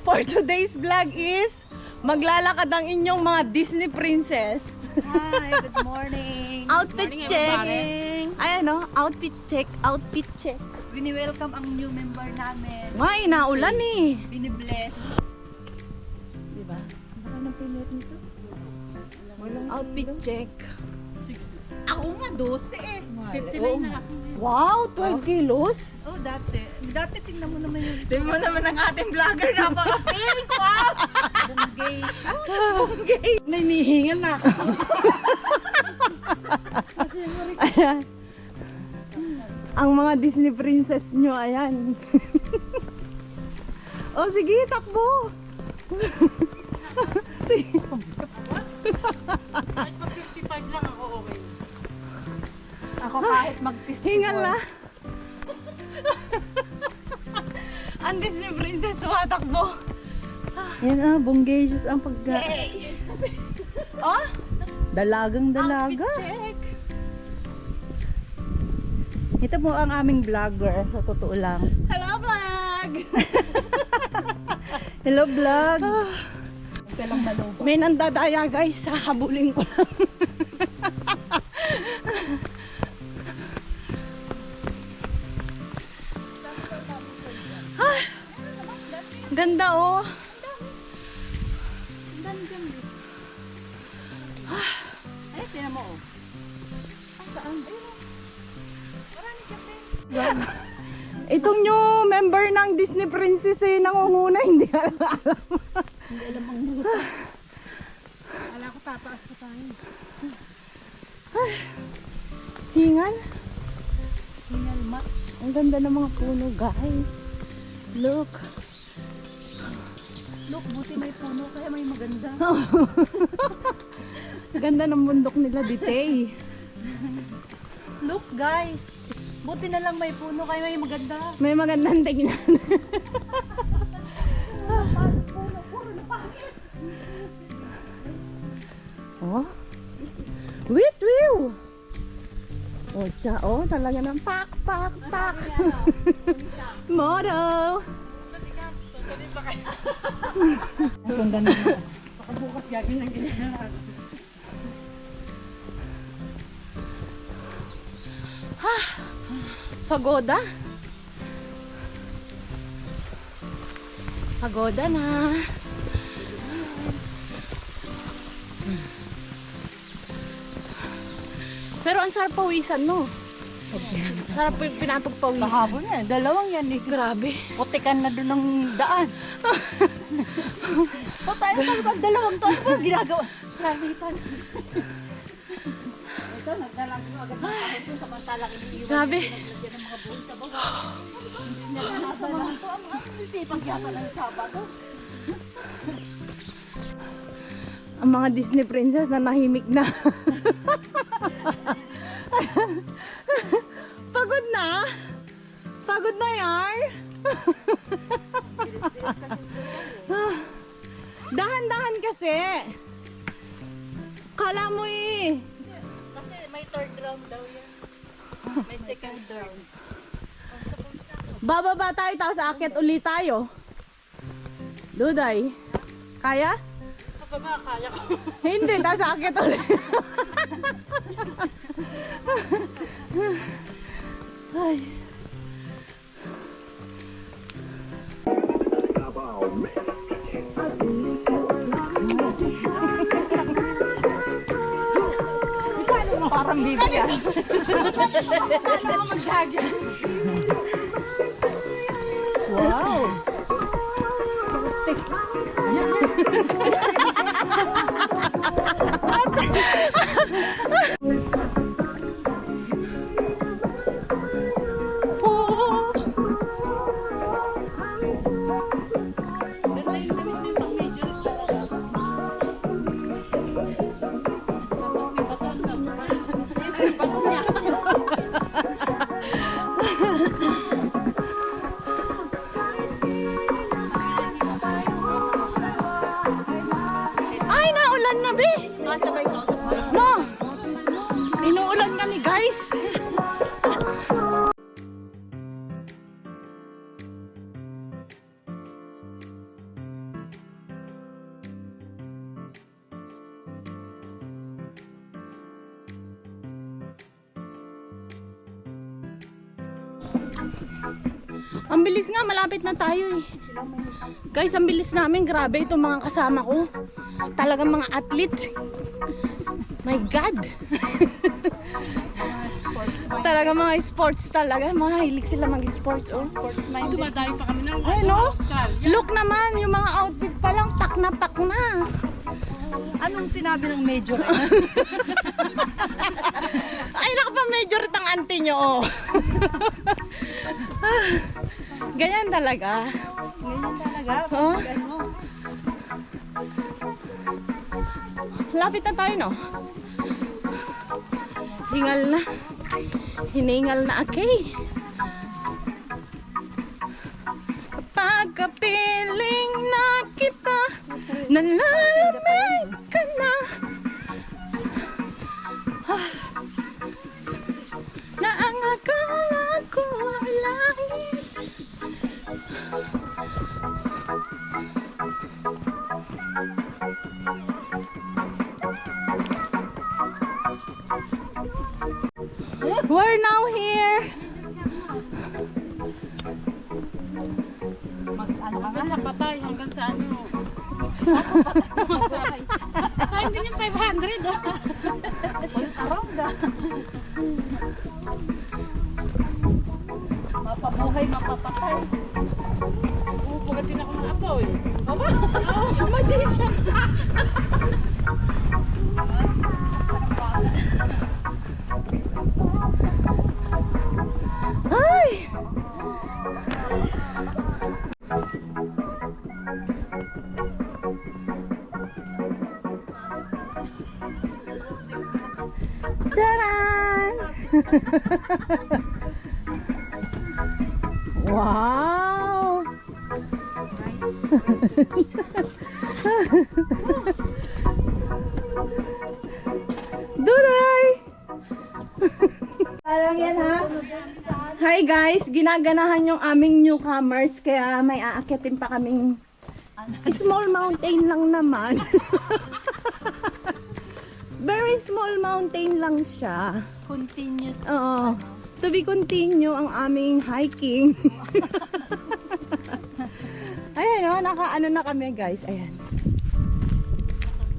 For today's vlog is maglalakad ang inyong mga Disney princess. Hi, good morning. Outfit Good morning, check. everybody. Ayan o, outfit check, outfit check. Bini-welcome ang new member namin. Ngay, naulan eh. Bini-bless. Diba? Baka nang pilit nito. Outfit check. Ako nga, 12 eh. 59 na ako. Wow, 12 kilos? Oh, dati. Dati tingnan mo naman yung Tingnan mo naman ang ating vlogger, napaka-pink! Wow! bunggay. Nanihingan na. Ayan. Ang mga Disney princess nyo, ayan. Oh, sige, takbo. Sige. Kahit mag 55 lang ako, okay. Ako kahit mag-54. Hingal na. Ang Disney princess, tumatakbo. Yan bunggayos ang pagka... Oh, Dalagang dalaga. outfit check. Ito mo ang aming vlogger, sa totoo lang. Hello, vlog. Hello, vlog. Lang maluba. May nandadaya, guys. Hahabulin ko lang. Ah, ganda oh. Ay, tinan mo oh. Itong new member ng Disney Princess eh, nangunguna, hindi alam. Hindi alam ang muta. Alam ko tataas pa tayo. Hingal. Hingal match. Ang ganda ng mga puno, guys. Look. Look, buti may puno kaya may maganda. Ganda ng bundok nila, Ditay. Look guys, buti na lang may puno kaya may maganda. May magandang tingnan. Oh. Wait, view. Oh, oh, talaga ng pak, pak, pak. Model. Sundan na. Baka bukas gagawin ng ganyan na. Pagoda. Pagoda na. Pero ang sarap pawisan, no? Sarap pinapagpawisan. Kahapon yan, dalawang yan eh. Grabe. Putikan na doon ng daan. O tayo talaga, dalawang to. Ano ba ginagawa? Lalitan. Ito, nagdalang mo agad ng kahit doon samantalang iniiwan. Grabe. Naglagyan ng mga buhay sa baba. Hindi na nasa mga to. Ang sipag yata ng Sabado. Ang mga Disney princess na nahimik na. Pagod na? Pagod na yar? Dahan-dahan kasi. Kala mo eh. Kasi may third round daw yan. May second round. Bababa tayo tapos aakyat ulit tayo. Duday. Kaya? Kapag kaya ko. Hindi, tapos aakyat ulit. Ay. Parang bibi yan. Wow! Ay, naulan na, be. Sabay ko, sabay. No. Ang bilis nga, malapit na tayo eh. Guys, ang bilis namin. Grabe itong mga kasama ko. Talagang mga athlete. My God. Talaga mga sports talaga. Mga hilig sila mag-sports. Oh. Dumadayo pa kami ng Ay, no? Australia. Look naman, yung mga outfit pa lang, tak na tak na. Anong sinabi ng major? Ay, nakapa-major itang auntie nyo, oh. Ganyan talaga. Ganyan talaga. Huh? Ano? Lapit na tayo, no? Hingal na. Hiningal na, okay. Kapag kapiling na kita, nalalamig ka na. Ah. Na ang akala ko alay. We're now here. Hanggang sa patay, hanggang sa ano. Sumasakay. Sayang din yung 500, oh. Aronda. Mapabuhay, mapapatay. Pupugatin ako ng apoy. Aba? Oh, magician. Ay! Taran! Wow! Duday! Parang yan ha? Hi guys, ginaganahan yung aming newcomers kaya may aakyatin pa kaming small mountain lang naman. Very small mountain lang siya. Continuous. Oo. To be continue ang aming hiking. Ayan o, nakaano na kami guys. Ayan.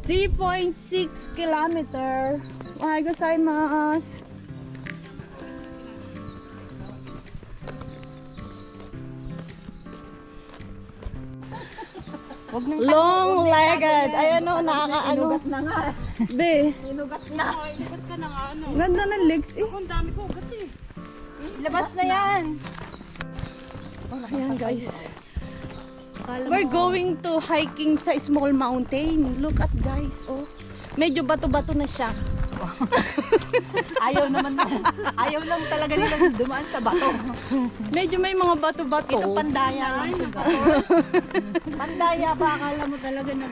3.6 kilometer. Ohai gozaimasu. Long-legged. Ayan o, nakakaano. Inugat na nga. Be, Inugat na. Inugat ka na nga, ano. ganda ng legs eh. Ang dami ko ugat eh. Labas na yan. Ayan guys. We're going to hiking sa small mountain. Look at guys, oh. Medyo bato-bato na siya. Ayaw naman na. Ayaw lang talaga nilang dumaan sa bato. Medyo may mga bato-bato. Ito pandaya lang. Pandaya ba? Akala mo talaga na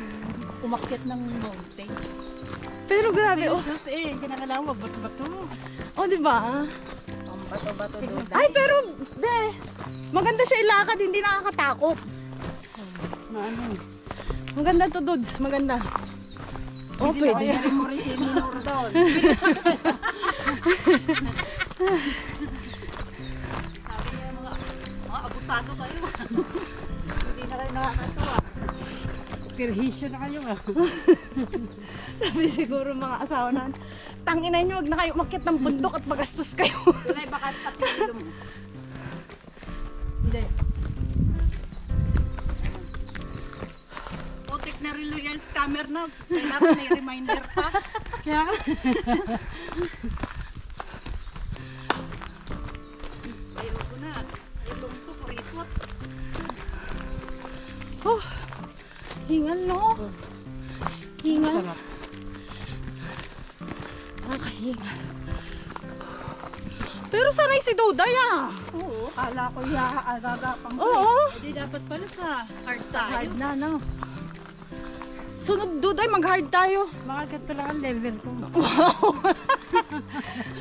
umakyat ng mountain. Pero grabe, oh. Diyos eh, kinakailangan mabato-bato. Oh, di ba? Ang bato-bato doon. Ay, pero, be, maganda siya ilakad, hindi nakakatakot. Na ano. Maganda to, dudes. Maganda. Oh, pwede. Ayaw mo rin sinunod doon. Sabi niya mga abusado kayo. Hindi na kayo nakakatuwa. Perhisyo na kayo ah. Sabi siguro mga asawa na, tangina nyo, wag na kayo umakyat ng bundok at magastos kayo. Tunay baka stop na ilong. Hindi. Putik na relo yan scammer na. Kailangan may reminder pa. Kaya Ayoko na. Ayoko to, kuripot. Oh, hingal no? Hingal. sarap. Nakahingal. Pero sanay si Duday ah. Oo. Kala ko iaagagapang ko. Oo. Hindi dapat pala sa hard tayo. Hard na, no? Sunod Duday, mag-hard tayo. Mga ganito lang ang level ko.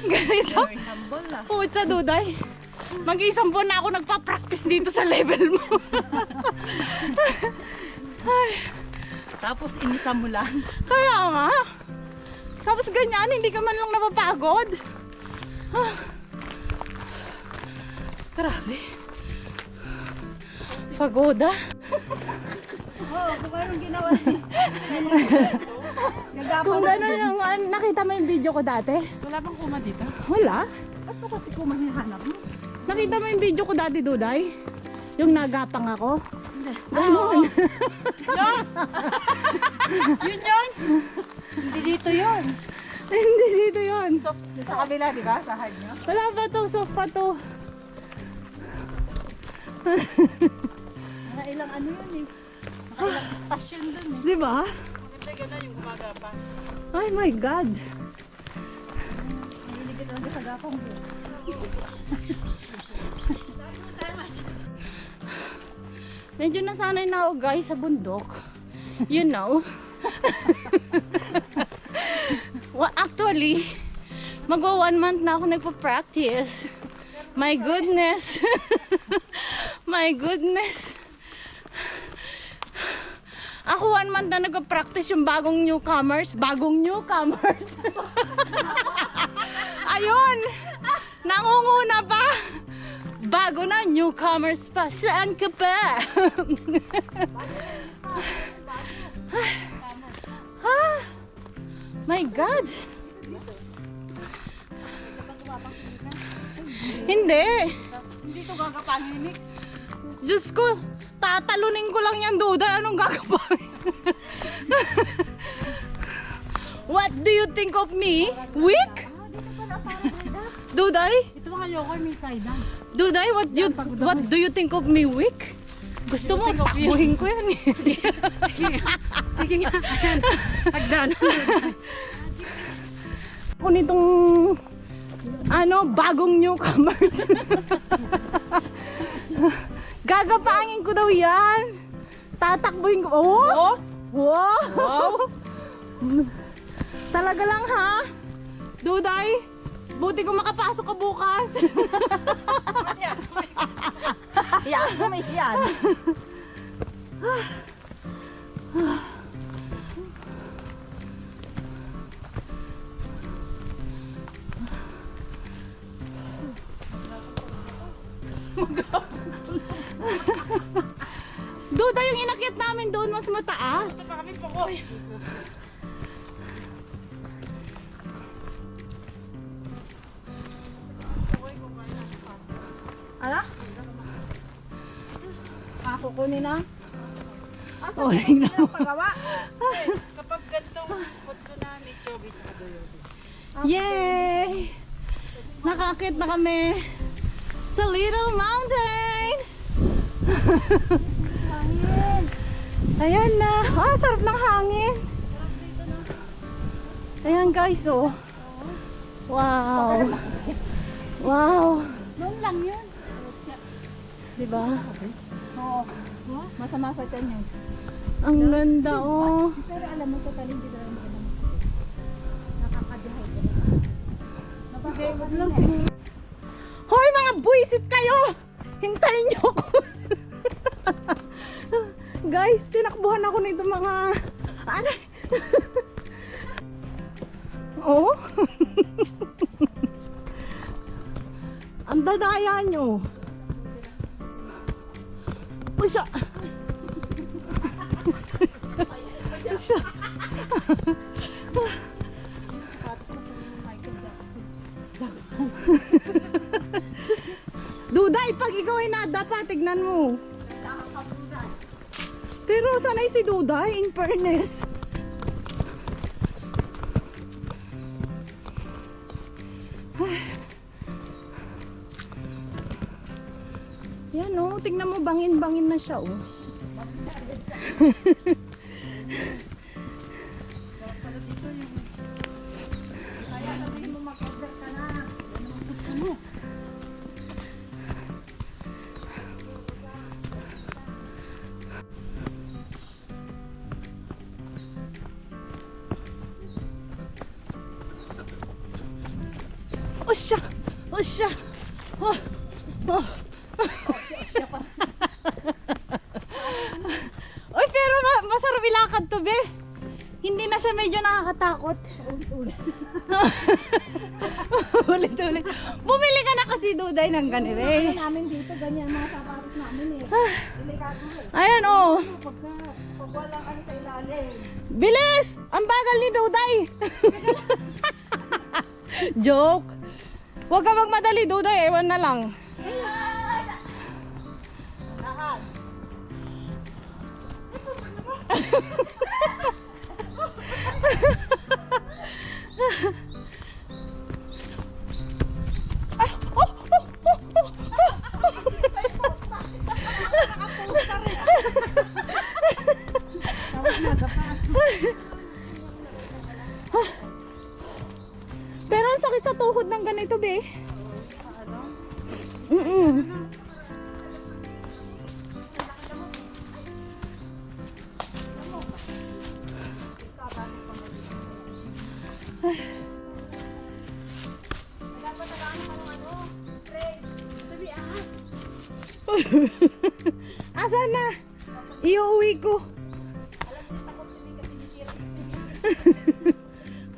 Ganito. Very humble ah. Puta Duday. Mag-isang buwan na ako nagpa-practice dito sa level mo. Tapos inisa mo lang. Kaya nga. Tapos ganyan, hindi ka man lang napapagod. Grabe. Pagoda. Oo, kung anong ginawa niya. Nagapan Kung gano'n yung, nakita mo yung video ko dati? Wala bang kuma dito? Wala. Ba't mo kasi kumahihanap mo? Nakita mo yung video ko dati, Duday? Yung nagapang ako? Ganon. Yun yun! Hindi dito yun. Hindi dito yun. So, sa kabila, di ba? Sa hard niyo? Wala pa to, soft pa to. Mga ilang ano yun eh. Mga ilang stasyon dun eh. Di ba? Hindi gano'n yung gumagapa. Oh my God. Mahilig ka talaga sa gapang yun. Medyo nasanay na ako guys sa bundok. You know. Well, actually, magwa 1 month na ako nagpa-practice. My goodness. My goodness. Ako 1 month na nagpa-practice yung bagong newcomers. Bagong newcomers. Ayun. Nangunguna pa. Bago na, newcomers pa. Saan ka pa? Ah, my God. Hindi. Hindi to gagapangin ni. Diyos ko, tatalunin ko lang yan, Duday. Anong gagawin? What do you think of me? Weak? Duday? Ito mga yoko may kaidan. Duday, what do you think of me, weak? Gusto mo, takbuhin ko yan. Sige nga. Hagdan. Ako nitong bagong newcomers. Gagapangin ko daw yan. Tatakbuhin ko. Oh! Wow! Wow! Talaga lang ha? Duday, buti ko makapasok ka bukas. Yan, sumay yan. Duda, yung inakyat namin doon mas mataas. Ito pa kami po. Ala? Kukunin na. Oh, tingnan mo. Pagawa. Kapag gantong tsunami, chobi sa kadoyobi. Yay! Nakakit na kami sa Little Mountain. Hangin. Ayan na. Ah, sarap ng hangin. Ayan guys, oh. Wow. Wow. Noon lang yun. Diba? Oo. Masama sa tiyan yun. Ang ganda, oh. Pero alam mo, total hindi na lang alam. Nakakadehydrate. Napakahirap lang eh. Hoy, mga buwisit kayo! Hintayin niyo ako. Guys, tinakbuhan ako nito mga... Ano? Oh? Ang dadaya nyo. Usya! Usya! Duday, pag ikaw ay nadapa, tignan mo. Pero sanay si Duday, in fairness. Yan oh, tignan mo, bangin-bangin na siya oh. Usya! Usya! Oh! Oh! Uy, pero masarap ilakad to, be. hindi na siya medyo nakakatakot. Ulit-ulit. Bumili ka na kasi Duday ng ganito eh. namin dito, ganyan mga sapatos namin eh. Delikado eh. Ayan oh. Pag walang ano sa ilalim. Bilis! Ang bagal ni Duday. Joke. Huwag ka magmadali Duday, ewan na lang. Pero ang sakit sa tuhod ng ganito, be. Asan na? Iuwi ko.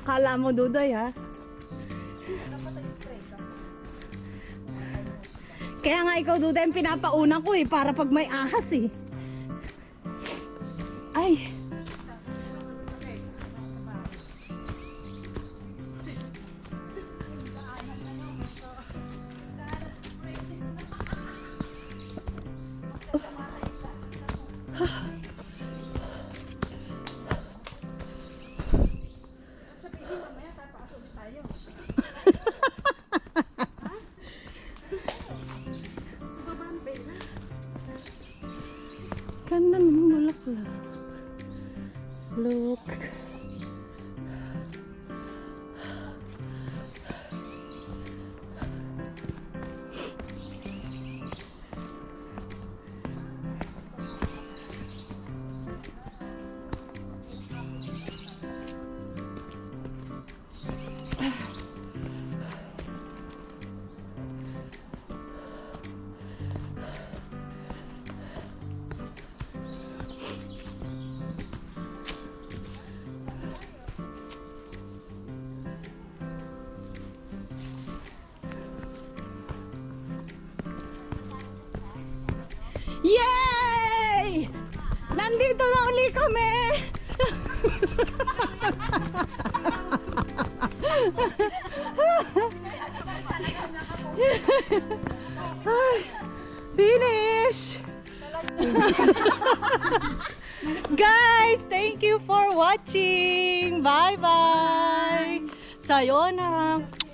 Kala mo Duday ha? Kaya nga ikaw Duday ang pinapauna ko eh, para pag may ahas eh. Ay. Ganda ng bulaklak. Look. Yay! Nandito na uli kami! Ay, finish! Guys, thank you for watching! Bye-bye! Sayonara!